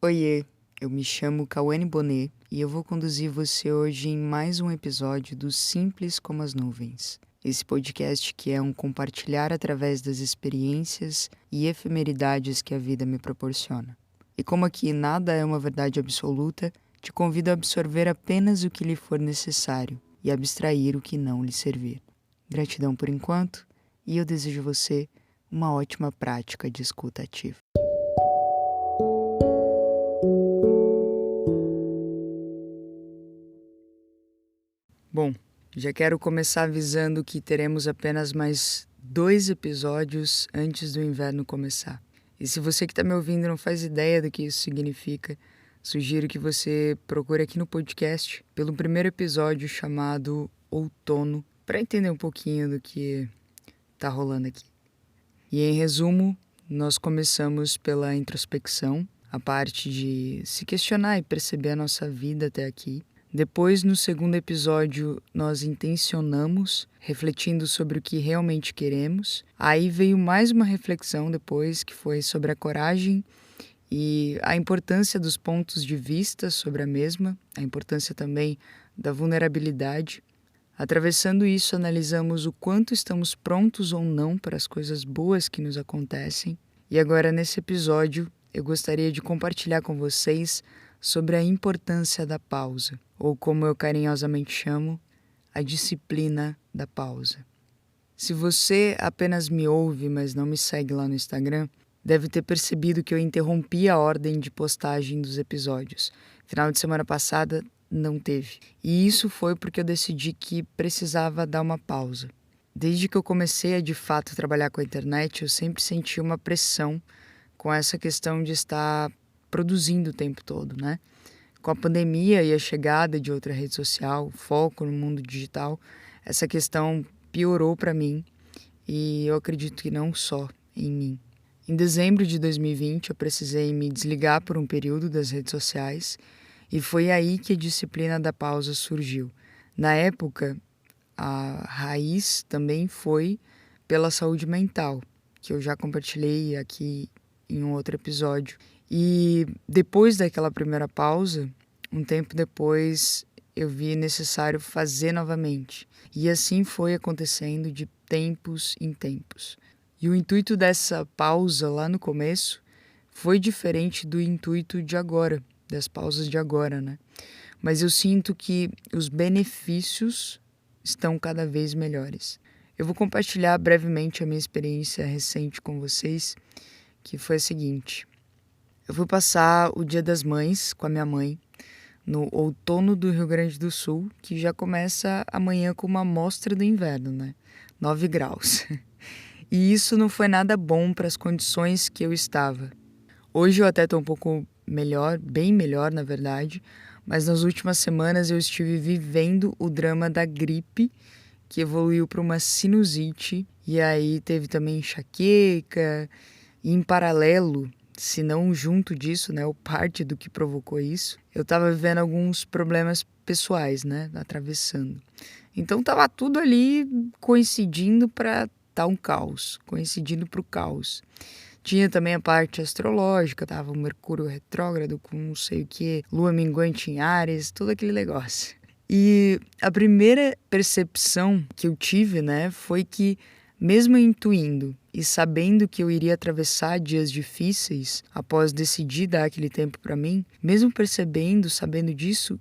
Oiê, eu me chamo Cauane Bonet e eu vou conduzir você hoje em mais um episódio do Simples como as Nuvens. Esse podcast que é um compartilhar através das experiências e efemeridades que a vida me proporciona. E como aqui nada é uma verdade absoluta, te convido a absorver apenas o que lhe for necessário e abstrair o que não lhe servir. Gratidão por enquanto e eu desejo a você uma ótima prática de escuta ativa. Bom, já quero começar avisando que teremos apenas mais 2 episódios antes do inverno começar. E se você que está me ouvindo não faz ideia do que isso significa, sugiro que você procure aqui no podcast pelo primeiro episódio chamado Outono, para entender um pouquinho do que está rolando aqui. E em resumo, nós começamos pela introspecção, a parte de se questionar e perceber a nossa vida até aqui. Depois, no segundo episódio, nós intencionamos, refletindo sobre o que realmente queremos. Aí veio mais uma reflexão depois, que foi sobre a coragem e a importância dos pontos de vista sobre a mesma, a importância também da vulnerabilidade. Atravessando isso, analisamos o quanto estamos prontos ou não para as coisas boas que nos acontecem. E agora, nesse episódio, eu gostaria de compartilhar com vocês sobre a importância da pausa, ou como eu carinhosamente chamo, a disciplina da pausa. Se você apenas me ouve, mas não me segue lá no Instagram, deve ter percebido que eu interrompi a ordem de postagem dos episódios. Final de semana passada não teve. E isso foi porque eu decidi que precisava dar uma pausa. Desde que eu comecei a de fato trabalhar com a internet, eu sempre senti uma pressão com essa questão de estar produzindo o tempo todo, né? Com a pandemia e a chegada de outra rede social, foco no mundo digital, essa questão piorou para mim e eu acredito que não só em mim. Em dezembro de 2020, eu precisei me desligar por um período das redes sociais e foi aí que a disciplina da pausa surgiu. Na época, a raiz também foi pela saúde mental, que eu já compartilhei aqui em um outro episódio. E depois daquela primeira pausa, um tempo depois, eu vi necessário fazer novamente. E assim foi acontecendo de tempos em tempos. E o intuito dessa pausa lá no começo foi diferente do intuito de agora, das pausas de agora, né? Mas eu sinto que os benefícios estão cada vez melhores. Eu vou compartilhar brevemente a minha experiência recente com vocês, que foi a seguinte. Eu fui passar o Dia das Mães com a minha mãe no outono do Rio Grande do Sul, que já começa amanhã com uma amostra do inverno, né? 9 graus. E isso não foi nada bom para as condições que eu estava. Hoje eu até estou um pouco melhor, bem melhor na verdade, mas nas últimas semanas eu estive vivendo o drama da gripe, que evoluiu para uma sinusite, e aí teve também enxaqueca, e em paralelo, se não junto disso, né, ou parte do que provocou isso, eu estava vivendo alguns problemas pessoais, né, atravessando. Então estava tudo ali coincidindo para tá um caos, coincidindo para o caos. Tinha também a parte astrológica, tava o Mercúrio retrógrado com não sei o que, Lua minguante em Áries, todo aquele negócio. E a primeira percepção que eu tive, né, foi que mesmo intuindo e sabendo que eu iria atravessar dias difíceis após decidir dar aquele tempo para mim, mesmo percebendo, sabendo disso,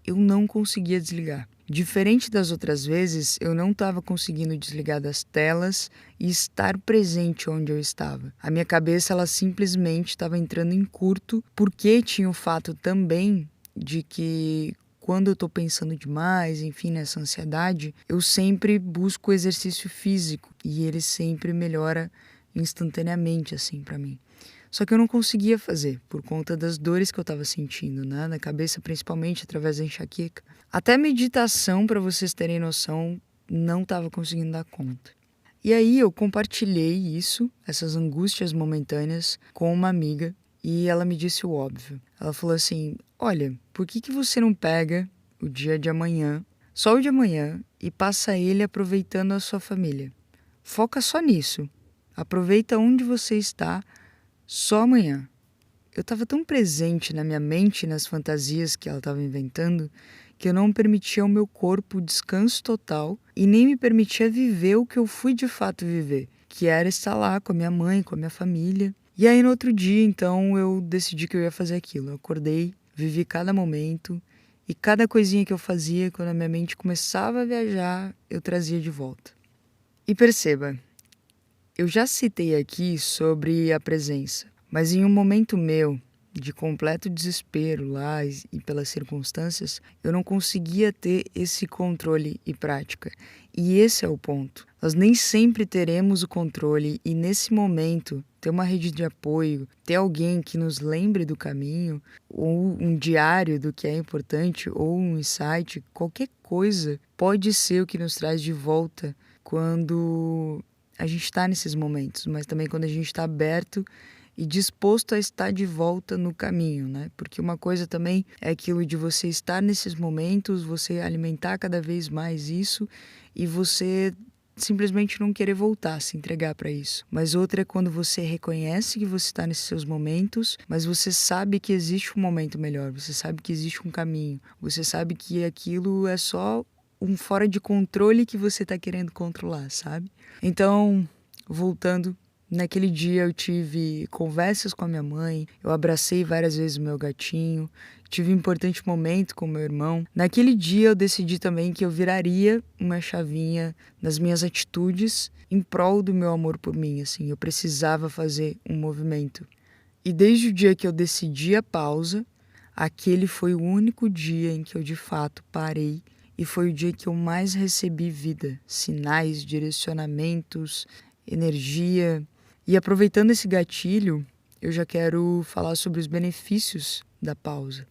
eu não conseguia desligar. Diferente das outras vezes, eu não estava conseguindo desligar das telas e estar presente onde eu estava. A minha cabeça ela simplesmente estava entrando em curto, porque tinha o fato também de que quando eu estou pensando demais, enfim, nessa ansiedade, eu sempre busco exercício físico e ele sempre melhora instantaneamente, assim, para mim. Só que eu não conseguia fazer, por conta das dores que eu estava sentindo, né? Na cabeça, principalmente, através da enxaqueca. Até meditação, para vocês terem noção, não estava conseguindo dar conta. E aí eu compartilhei isso, essas angústias momentâneas, com uma amiga e ela me disse o óbvio. Ela falou assim, olha, por que você não pega o dia de amanhã, só o de amanhã, e passa ele aproveitando a sua família? Foca só nisso. Aproveita onde você está, só amanhã. eu estava tão presente na minha mente e nas fantasias que ela estava inventando que eu não permitia ao meu corpo descanso total e nem me permitia viver o que eu fui de fato viver, que era estar lá com a minha mãe, com a minha família. E aí no outro dia, então, eu decidi que eu ia fazer aquilo. Eu acordei, vivi cada momento e cada coisinha que eu fazia, quando a minha mente começava a viajar, eu trazia de volta. E perceba, eu já citei aqui sobre a presença, mas em um momento meu de completo desespero lá e pelas circunstâncias, eu não conseguia ter esse controle e prática. E esse é o ponto. Nós nem sempre teremos o controle e nesse momento ter uma rede de apoio, ter alguém que nos lembre do caminho, ou um diário do que é importante, ou um insight, qualquer coisa pode ser o que nos traz de volta quando a gente está nesses momentos, mas também quando a gente está aberto e disposto a estar de volta no caminho, né? Porque uma coisa também é aquilo de você estar nesses momentos, você alimentar cada vez mais isso e você simplesmente não querer voltar, se entregar para isso. Mas outra é quando você reconhece que você está nesses seus momentos, mas você sabe que existe um momento melhor, você sabe que existe um caminho, você sabe que aquilo é só um fora de controle que você está querendo controlar, sabe? Então, voltando, naquele dia eu tive conversas com a minha mãe, eu abracei várias vezes o meu gatinho, tive um importante momento com o meu irmão. Naquele dia eu decidi também que eu viraria uma chavinha nas minhas atitudes em prol do meu amor por mim, assim, eu precisava fazer um movimento. E desde o dia que eu decidi a pausa, aquele foi o único dia em que eu de fato parei e foi o dia que eu mais recebi vida, sinais, direcionamentos, energia. E aproveitando esse gatilho, eu já quero falar sobre os benefícios da pausa.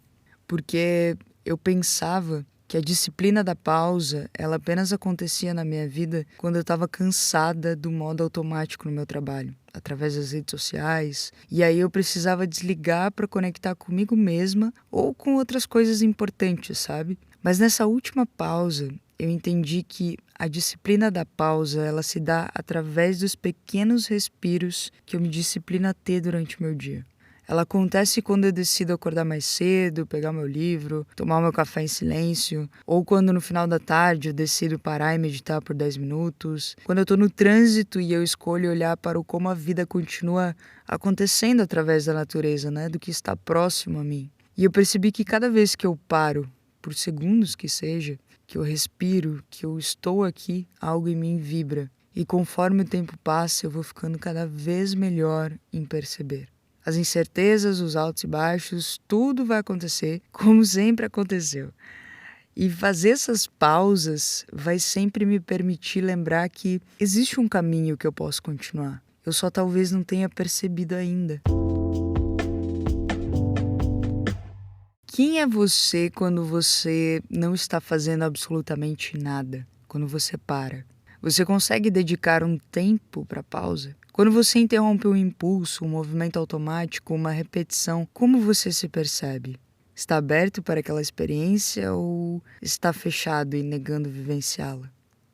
Porque eu pensava que a disciplina da pausa, ela apenas acontecia na minha vida quando eu estava cansada do modo automático no meu trabalho, através das redes sociais. E aí eu precisava desligar para conectar comigo mesma ou com outras coisas importantes, sabe? Mas nessa última pausa, eu entendi que a disciplina da pausa, ela se dá através dos pequenos respiros que eu me disciplino a ter durante o meu dia. Ela acontece quando eu decido acordar mais cedo, pegar meu livro, tomar meu café em silêncio, ou quando no final da tarde eu decido parar e meditar por 10 minutos, quando eu estou no trânsito e eu escolho olhar para como a vida continua acontecendo através da natureza, né, do que está próximo a mim. E eu percebi que cada vez que eu paro, por segundos que seja, que eu respiro, que eu estou aqui, algo em mim vibra. E conforme o tempo passa, eu vou ficando cada vez melhor em perceber. As incertezas, os altos e baixos, tudo vai acontecer como sempre aconteceu. E fazer essas pausas vai sempre me permitir lembrar que existe um caminho que eu posso continuar. Eu só talvez não tenha percebido ainda. Quem é você quando você não está fazendo absolutamente nada? Quando você para? Você consegue dedicar um tempo para a pausa? Quando você interrompe um impulso, um movimento automático, uma repetição, como você se percebe? Está aberto para aquela experiência ou está fechado e negando vivenciá-la?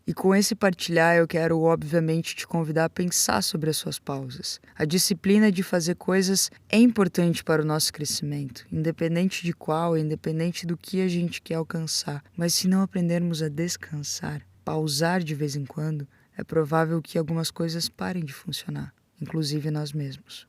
E com esse partilhar eu quero obviamente te convidar a pensar sobre as suas pausas. A disciplina de fazer coisas é importante para o nosso crescimento, independente de qual, independente do que a gente quer alcançar. Mas se não aprendermos a descansar, pausar de vez em quando, é provável que algumas coisas parem de funcionar, inclusive nós mesmos.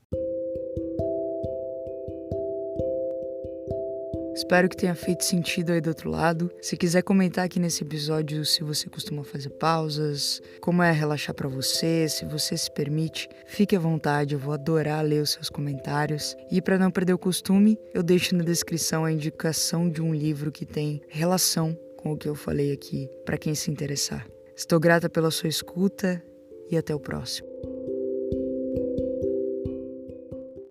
Espero que tenha feito sentido aí do outro lado. Se quiser comentar aqui nesse episódio se você costuma fazer pausas, como é relaxar pra você, se você se permite, fique à vontade, eu vou adorar ler os seus comentários. E para não perder o costume, eu deixo na descrição a indicação de um livro que tem relação com o que eu falei aqui, para quem se interessar. Estou grata pela sua escuta e até o próximo.